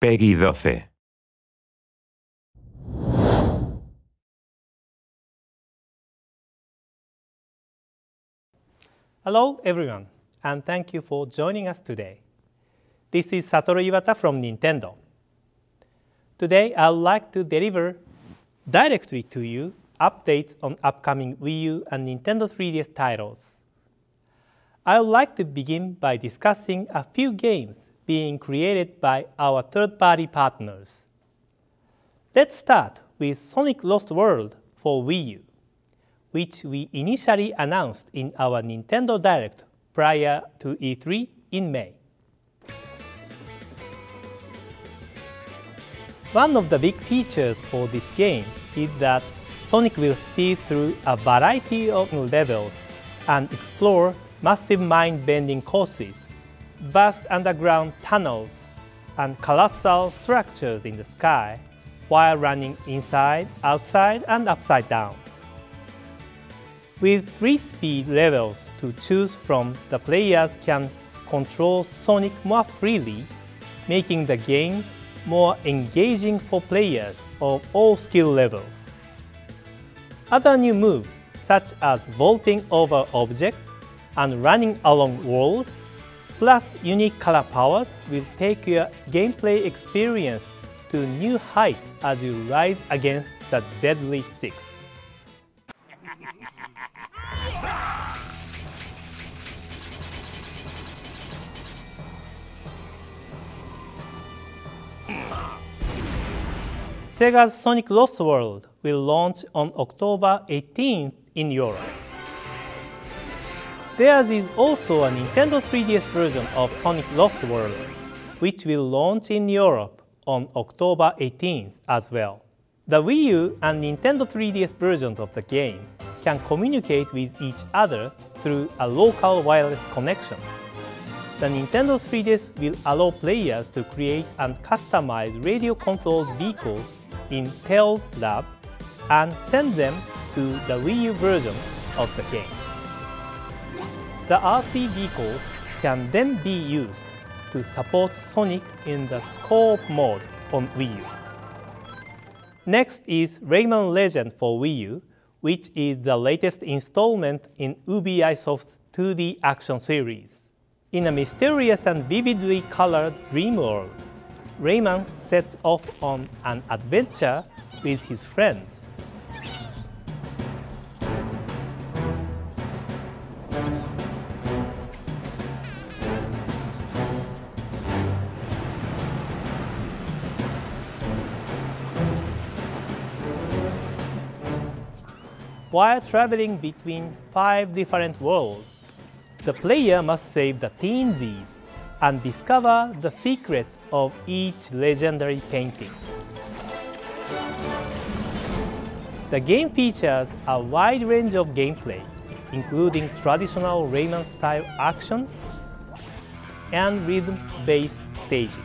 PEGI 12. Hello everyone, and thank you for joining us today. This is Satoru Iwata from Nintendo. Today I'd like to deliver directly to you updates on upcoming Wii U and Nintendo 3DS titles. I would like to begin by discussing a few games being created by our third-party partners. Let's start with Sonic Lost World for Wii U, which we initially announced in our Nintendo Direct prior to E3 in May. One of the big features for this game is that Sonic will speed through a variety of levels and explore massive mind-bending courses, vast underground tunnels, and colossal structures in the sky while running inside, outside, and upside down. With 3 speed levels to choose from, the players can control Sonic more freely, making the game more engaging for players of all skill levels. Other new moves, such as vaulting over objects and running along walls, plus unique color powers, will take your gameplay experience to new heights as you rise against the Deadly Six. Sega's Sonic Lost World will launch on October 18th in Europe. There is also a Nintendo 3DS version of Sonic Lost World, which will launch in Europe on October 18th as well. The Wii U and Nintendo 3DS versions of the game can communicate with each other through a local wireless connection. The Nintendo 3DS will allow players to create and customize radio-controlled vehicles in Tails Lab and send them to the Wii U version of the game. The RC vehicles can then be used to support Sonic in the co-op mode on Wii U. Next is Rayman Legend for Wii U, which is the latest installment in Ubisoft's 2D action series. In a mysterious and vividly colored dream world, Rayman sets off on an adventure with his friends. While traveling between 5 different worlds, the player must save the Teensies and discover the secrets of each legendary painting. The game features a wide range of gameplay, including traditional Rayman-style action and rhythm-based stages.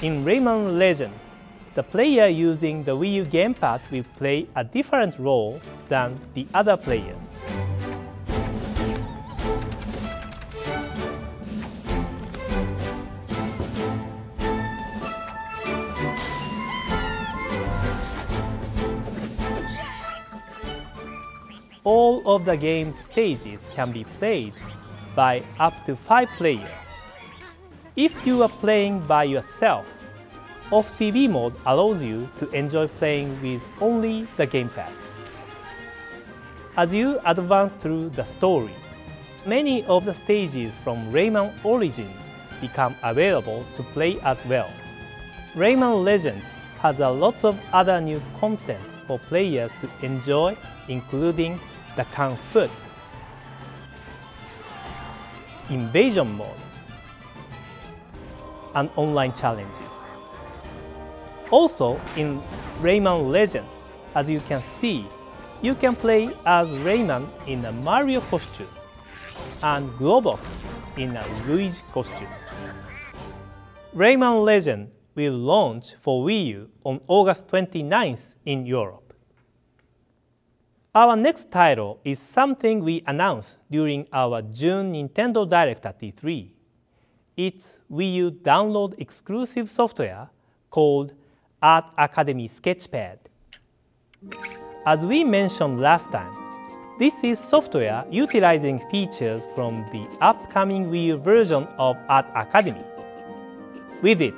In Rayman Legends, the player using the Wii U gamepad will play a different role than the other players. All of the game's stages can be played by up to 5 players. If you are playing by yourself, Off-TV mode allows you to enjoy playing with only the gamepad. As you advance through the story, many of the stages from Rayman Origins become available to play as well. Rayman Legends has a lot of other new content for players to enjoy, including the Kung Fu, Invasion mode, and online challenges. Also, in Rayman Legends, as you can see, you can play as Rayman in a Mario costume. and Globox in a Luigi costume. Rayman Legend will launch for Wii U on August 29th in Europe. Our next title is something we announced during our June Nintendo Direct at E3. It's Wii U download exclusive software called Art Academy Sketchpad. As we mentioned last time, this is software utilizing features from the upcoming Wii U version of Art Academy. With it,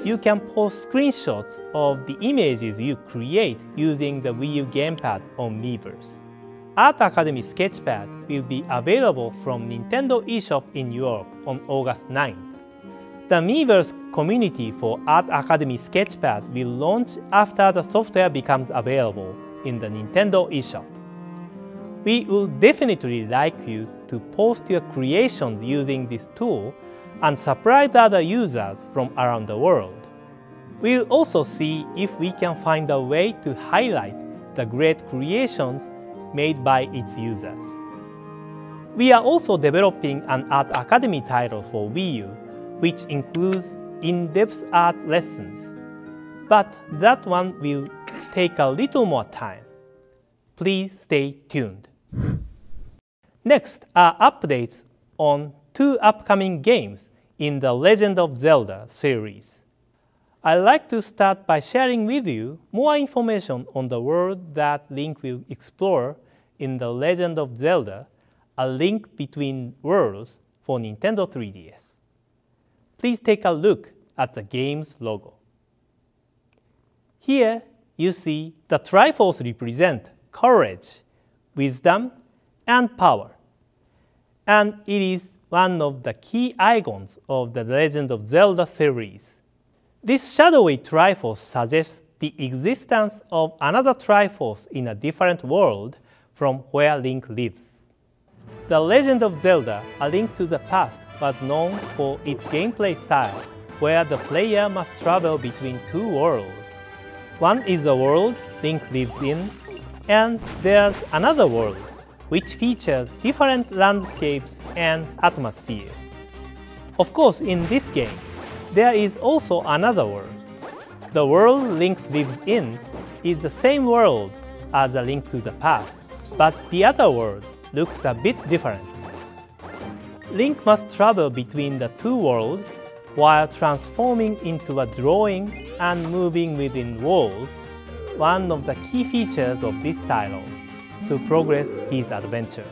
you can post screenshots of the images you create using the Wii U gamepad on Miiverse. Art Academy Sketchpad will be available from Nintendo eShop in Europe on August 9th. The Miiverse community for Art Academy Sketchpad will launch after the software becomes available in the Nintendo eShop. We would definitely like you to post your creations using this tool and surprise other users from around the world. We'll also see if we can find a way to highlight the great creations made by its users. We are also developing an Art Academy title for Wii U, which includes in-depth art lessons. But that one will take a little more time. Please stay tuned. Next are updates on 2 upcoming games in the Legend of Zelda series. I'd like to start by sharing with you more information on the world that Link will explore in The Legend of Zelda: A Link Between Worlds for Nintendo 3DS. Please take a look at the game's logo. Here you see the Triforce represent courage, wisdom, and power. And it is one of the key icons of the Legend of Zelda series. This shadowy Triforce suggests the existence of another Triforce in a different world from where Link lives. The Legend of Zelda: A Link to the Past was known for its gameplay style, where the player must travel between 2 worlds. One is the world Link lives in, and there's another world, which features different landscapes and atmosphere. Of course, in this game, there is also another world. The world Link lives in is the same world as A Link to the Past, but the other world looks a bit different. Link must travel between the 2 worlds while transforming into a drawing and moving within walls, one of the key features of this stylus, to progress his adventure.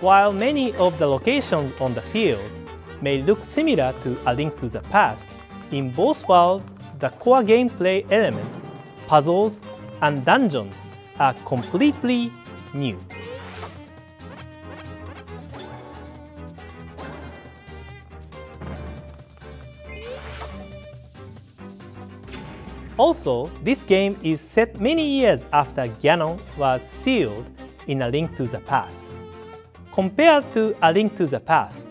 While many of the locations on the fields may look similar to A Link to the Past, in both worlds the core gameplay elements, puzzles, and dungeons are completely new. Also, this game is set many years after Ganon was sealed in A Link to the Past. Compared to A Link to the Past,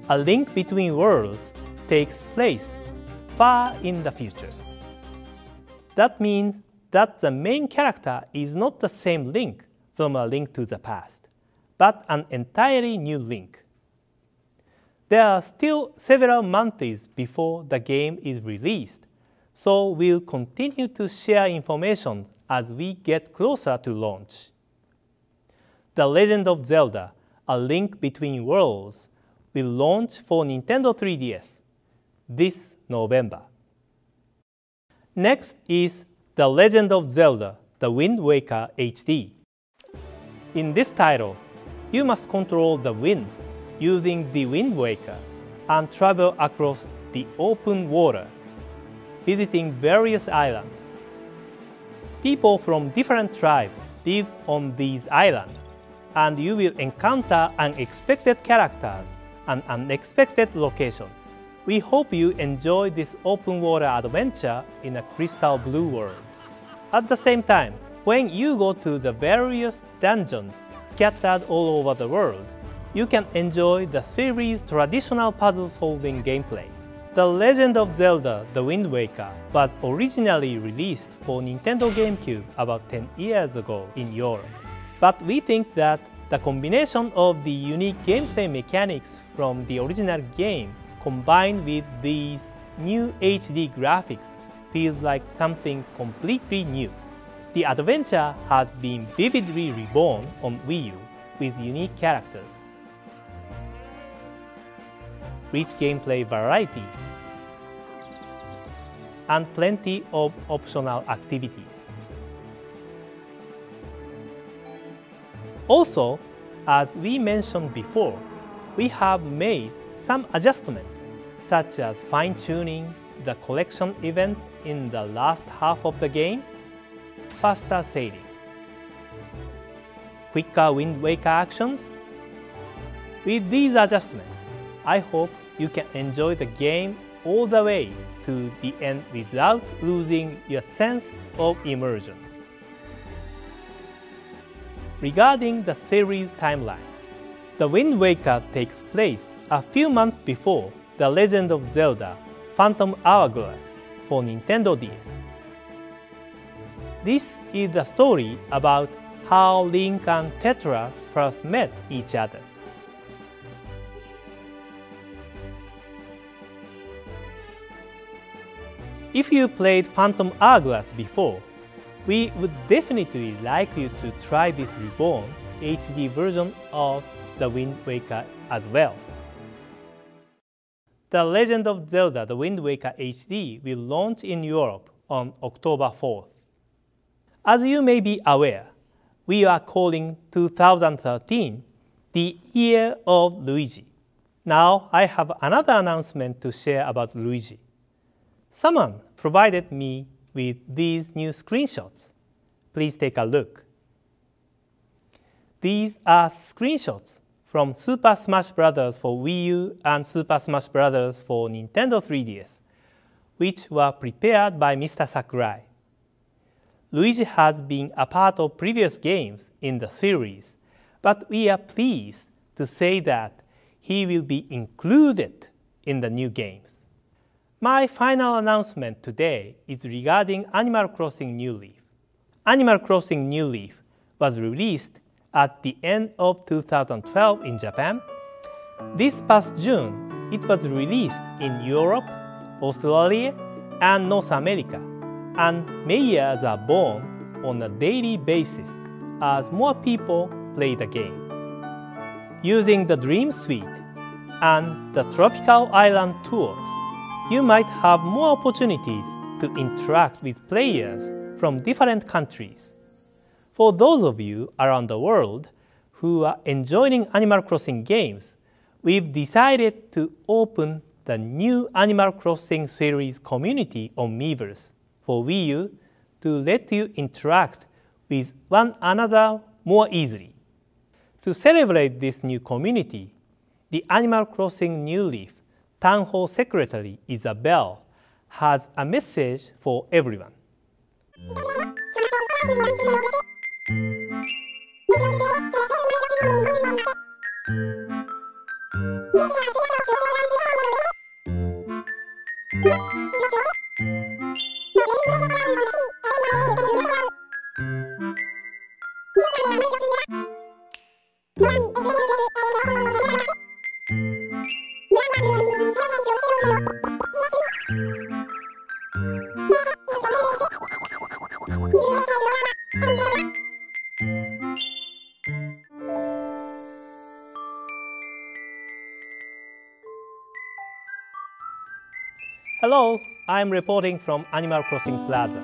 A Link Between Worlds takes place far in the future. That means that the main character is not the same Link from A Link to the Past, but an entirely new Link. There are still several months before the game is released, so we'll continue to share information as we get closer to launch. The Legend of Zelda: A Link Between Worlds will launch for Nintendo 3DS this November. Next is The Legend of Zelda: The Wind Waker HD. In this title, you must control the winds using the Wind Waker and travel across the open water, visiting various islands. People from different tribes live on these islands, and you will encounter unexpected characters and unexpected locations. We hope you enjoy this open water adventure in a crystal blue world. At the same time, when you go to the various dungeons scattered all over the world, you can enjoy the series' traditional puzzle-solving gameplay. The Legend of Zelda: The Wind Waker was originally released for Nintendo GameCube about 10 years ago in Europe. But we think that The combination of the unique gameplay mechanics from the original game combined with these new HD graphics feels like something completely new. The adventure has been vividly reborn on Wii U with unique characters, rich gameplay variety, and plenty of optional activities. Also, as we mentioned before, we have made some adjustments, such as fine-tuning the collection events in the last half of the game, faster sailing, quicker Wind Waker actions. With these adjustments, I hope you can enjoy the game all the way to the end without losing your sense of immersion. Regarding the series timeline, The Wind Waker takes place a few months before The Legend of Zelda: Phantom Hourglass for Nintendo DS. This is the story about how Link and Tetra first met each other. If you played Phantom Hourglass before, we would definitely like you to try this reborn HD version of The Wind Waker as well. The Legend of Zelda: The Wind Waker HD will launch in Europe on October 4th. As you may be aware, we are calling 2013 the Year of Luigi. Now I have another announcement to share about Luigi. Someone provided me with these new screenshots. Please take a look. These are screenshots from Super Smash Bros. For Wii U and Super Smash Bros. For Nintendo 3DS, which were prepared by Mr. Sakurai. Luigi has been a part of previous games in the series, but we are pleased to say that he will be included in the new games. My final announcement today is regarding Animal Crossing New Leaf. Animal Crossing New Leaf was released at the end of 2012 in Japan. This past June, it was released in Europe, Australia, and North America, and mayors are born on a daily basis as more people play the game. Using the Dream Suite and the Tropical Island tours, you might have more opportunities to interact with players from different countries. For those of you around the world who are enjoying Animal Crossing games, we've decided to open the new Animal Crossing series community on Miiverse for Wii U to let you interact with one another more easily. To celebrate this new community, the Animal Crossing New Leaf Town Hall Secretary Isabelle has a message for everyone. Hello, I'm reporting from Animal Crossing Plaza.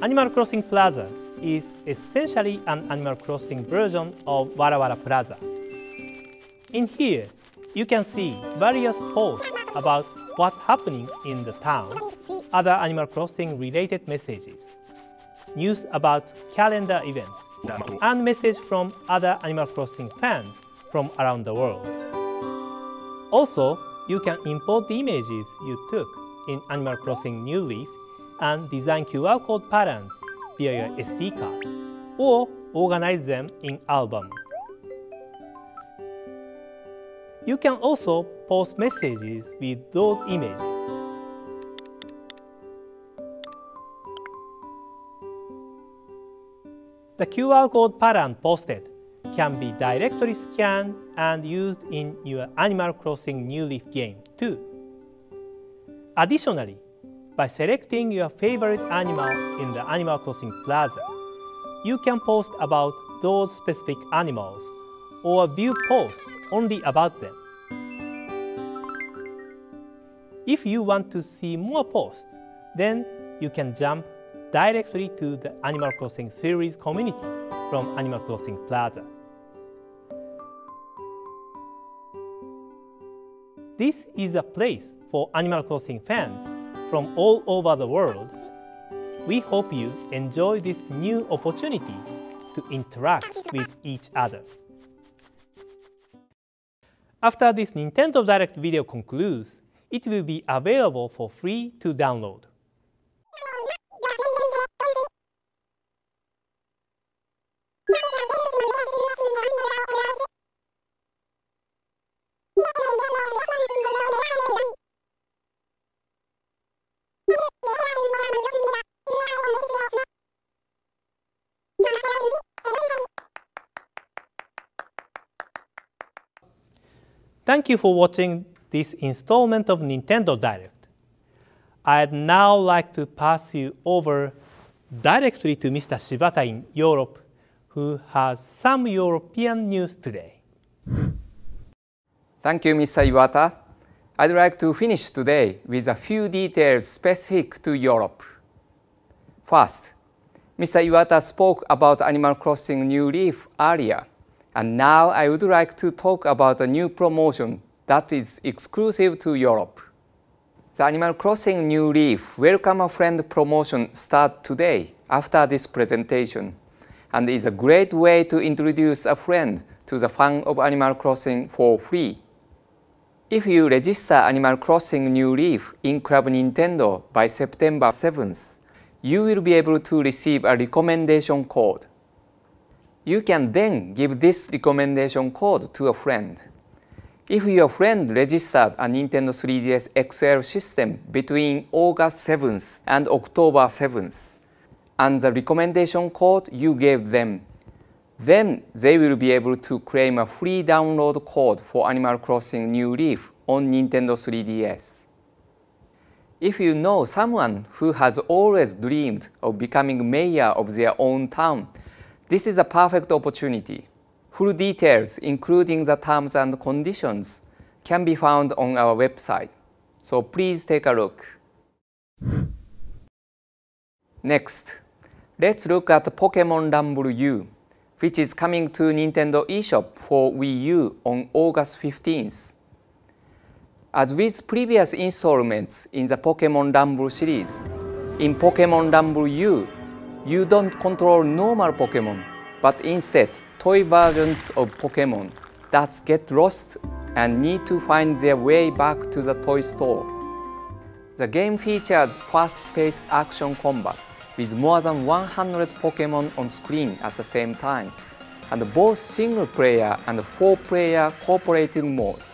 Animal Crossing Plaza is essentially an Animal Crossing version of Wara Wara Plaza. In here, you can see various posts about what's happening in the town, other Animal Crossing related messages, news about calendar events, and messages from other Animal Crossing fans from around the world. Also, you can import the images you took in Animal Crossing New Leaf and design QR code patterns via your SD card, or organize them in albums. You can also post messages with those images. The QR code pattern posted can be directly scanned and used in your Animal Crossing New Leaf game too. Additionally, by selecting your favorite animal in the Animal Crossing Plaza, you can post about those specific animals or view posts only about them. If you want to see more posts, then you can jump directly to the Animal Crossing series community from Animal Crossing Plaza. This is a place for Animal Crossing fans from all over the world. We hope you enjoy this new opportunity to interact with each other. After this Nintendo Direct video concludes, it will be available for free to download. Thank you for watching this installment of Nintendo Direct. I'd now like to pass you over directly to Mr. Shibata in Europe, who has some European news today. Thank you, Mr. Iwata. I'd like to finish today with a few details specific to Europe. First, Mr. Iwata spoke about Animal Crossing New Leaf earlier, and now I would like to talk about a new promotion that is exclusive to Europe. The Animal Crossing New Leaf Welcome a Friend promotion starts today after this presentation, and is a great way to introduce a friend to the fan of Animal Crossing for free. If you register Animal Crossing New Leaf in Club Nintendo by September 7th, you will be able to receive a recommendation code. You can then give this recommendation code to a friend. If your friend registered a Nintendo 3DS XL system between August 7th and October 7th, and the recommendation code you gave them, then they will be able to claim a free download code for Animal Crossing New Leaf on Nintendo 3DS. If you know someone who has always dreamed of becoming mayor of their own town, this is a perfect opportunity. Full details, including the terms and conditions, can be found on our website, so please take a look. Next, let's look at Pokémon Rumble U, which is coming to Nintendo eShop for Wii U on August 15th. As with previous installments in the Pokémon Rumble series, in Pokémon Rumble U, you don't control normal Pokémon, but instead toy versions of Pokémon that get lost and need to find their way back to the toy store. The game features fast-paced action combat with more than 100 Pokémon on screen at the same time, and both single-player and 4-player cooperative modes.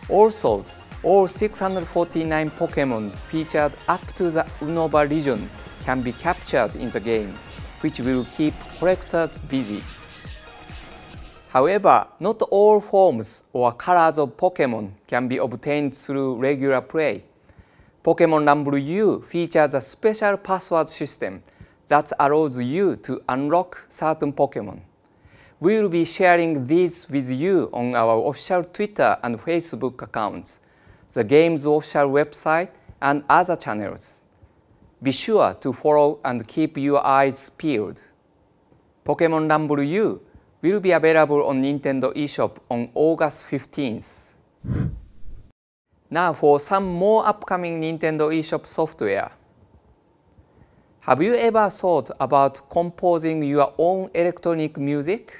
Also, all 649 Pokémon featured up to the Unova region can be captured in the game, which will keep collectors busy. However, not all forms or colors of Pokémon can be obtained through regular play. Pokémon Rumble U features a special password system that allows you to unlock certain Pokémon. We will be sharing these with you on our official Twitter and Facebook accounts, the game's official website, and other channels. Be sure to follow and keep your eyes peeled. Pokémon Rumble U will be available on Nintendo eShop on August 15th. Now for some more upcoming Nintendo eShop software. Have you ever thought about composing your own electronic music?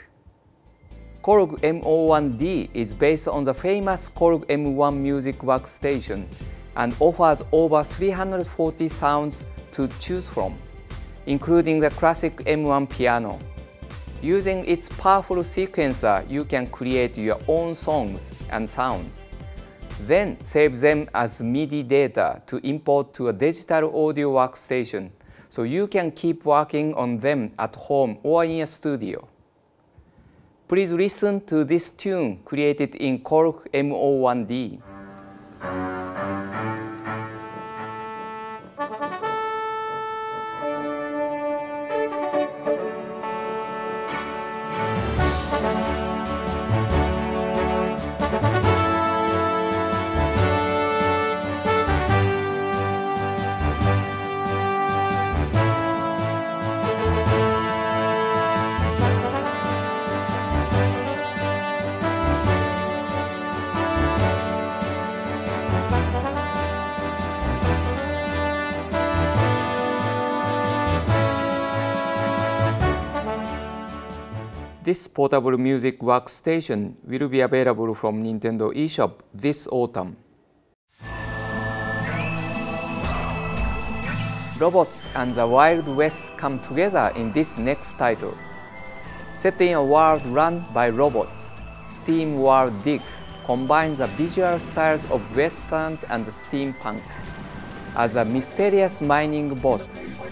Korg M01D is based on the famous Korg M1 music workstation and offers over 340 sounds to choose from, including the classic M1 piano. Using its powerful sequencer, you can create your own songs and sounds. Then save them as MIDI data to import to a digital audio workstation, so you can keep working on them at home or in a studio. Please listen to this tune created in Korg MO1D. This portable music workstation will be available from Nintendo eShop this autumn. Robots and the Wild West come together in this next title. Set in a world run by robots, Steam World Dig combines the visual styles of westerns and steampunk. As a mysterious mining bot,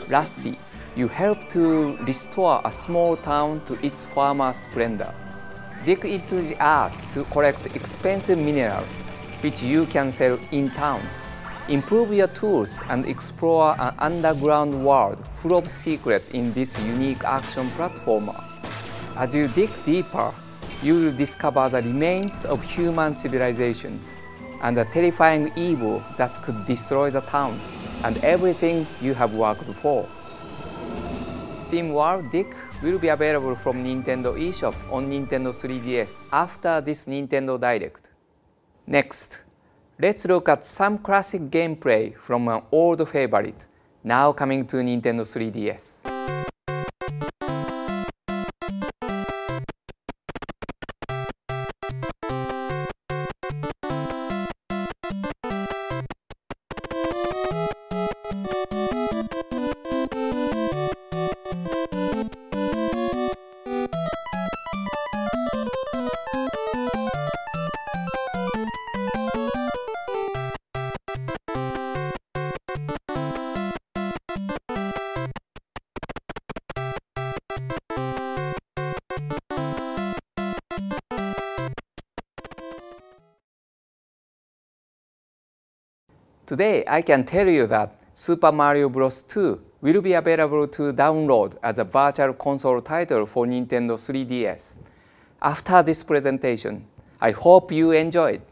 Rusty, you help to restore a small town to its former splendor. Dig into the earth to collect expensive minerals, which you can sell in town. Improve your tools and explore an underground world full of secrets in this unique action platformer. As you dig deeper, you will discover the remains of human civilization and the terrifying evil that could destroy the town and everything you have worked for. Steam World Dig will be available from Nintendo eShop on Nintendo 3DS after this Nintendo Direct. Next, let's look at some classic gameplay from an old favorite, now coming to Nintendo 3DS. Today, I can tell you that Super Mario Bros. 2 will be available to download as a virtual console title for Nintendo 3DS. After this presentation, I hope you enjoyed.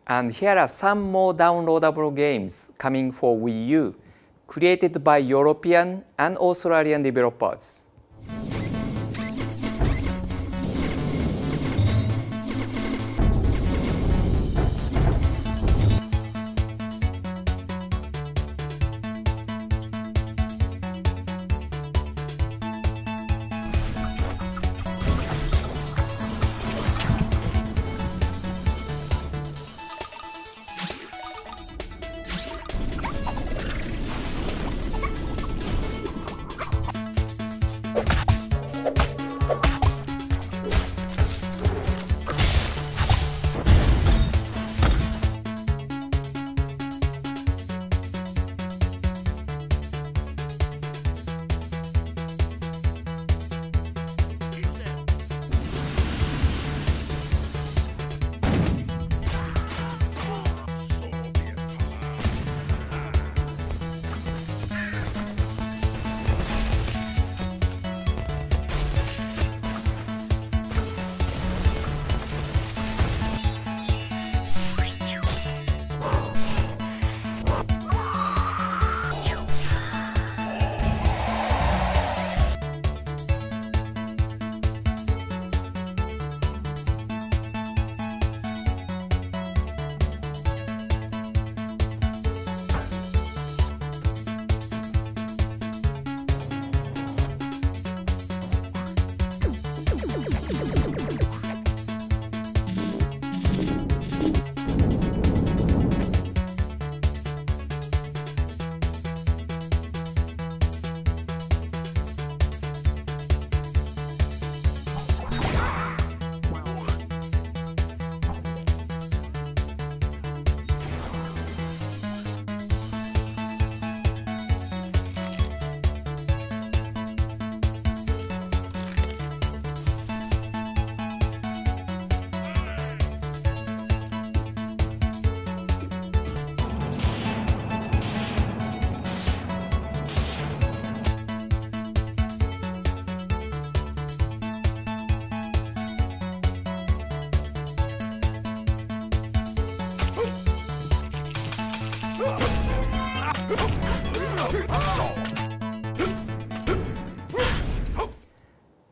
And here are some more downloadable games coming for Wii U, created by European and Australian developers.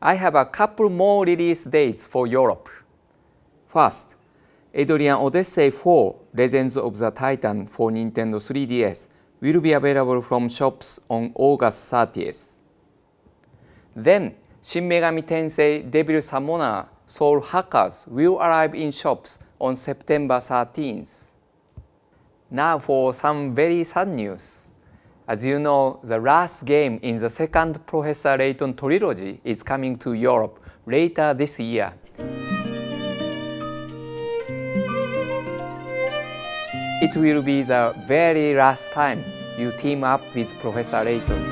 I have a couple more release dates for Europe. First, Adrian Odyssey 4 Legends of the Titan for Nintendo 3DS will be available from shops on August 30th. Then, Shin Megami Tensei Devil Summoner Soul Hackers will arrive in shops on September 13th. Now for some very sad news. As you know, the last game in the second Professor Layton trilogy is coming to Europe later this year. It will be the very last time you team up with Professor Layton.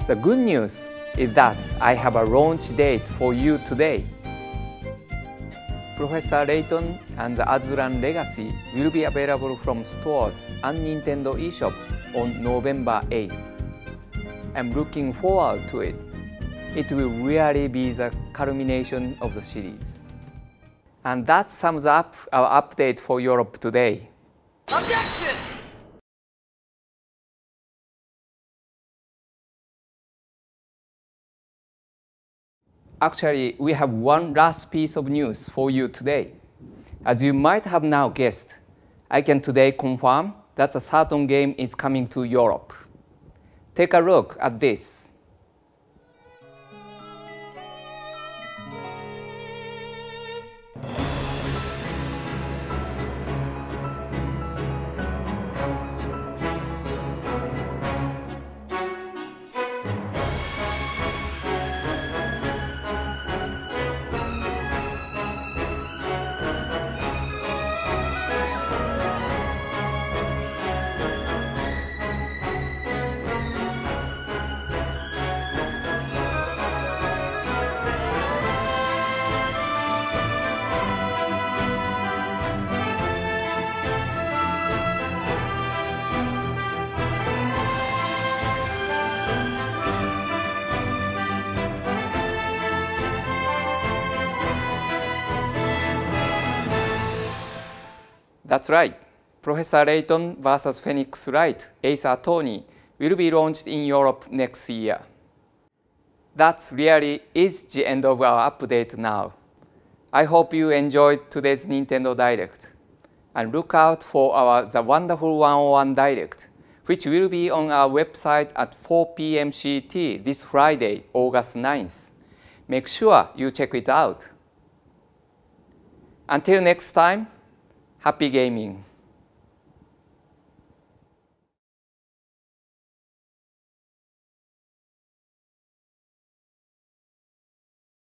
The good news is that I have a launch date for you today. Professor Layton and the Azuran Legacy will be available from stores and Nintendo eShop on November 8th. I'm looking forward to it. It will really be the culmination of the series. And that sums up our update for Europe today. Objection! Actually, we have one last piece of news for you today. As you might have now guessed, I can today confirm that a certain game is coming to Europe. Take a look at this. That's right. Professor Layton vs. Phoenix Wright Ace Attorney will be launched in Europe next year. That really is the end of our update now. I hope you enjoyed today's Nintendo Direct. And look out for our The Wonderful 101 Direct, which will be on our website at 4 p.m. CT this Friday, August 9th. Make sure you check it out. Until next time, happy gaming.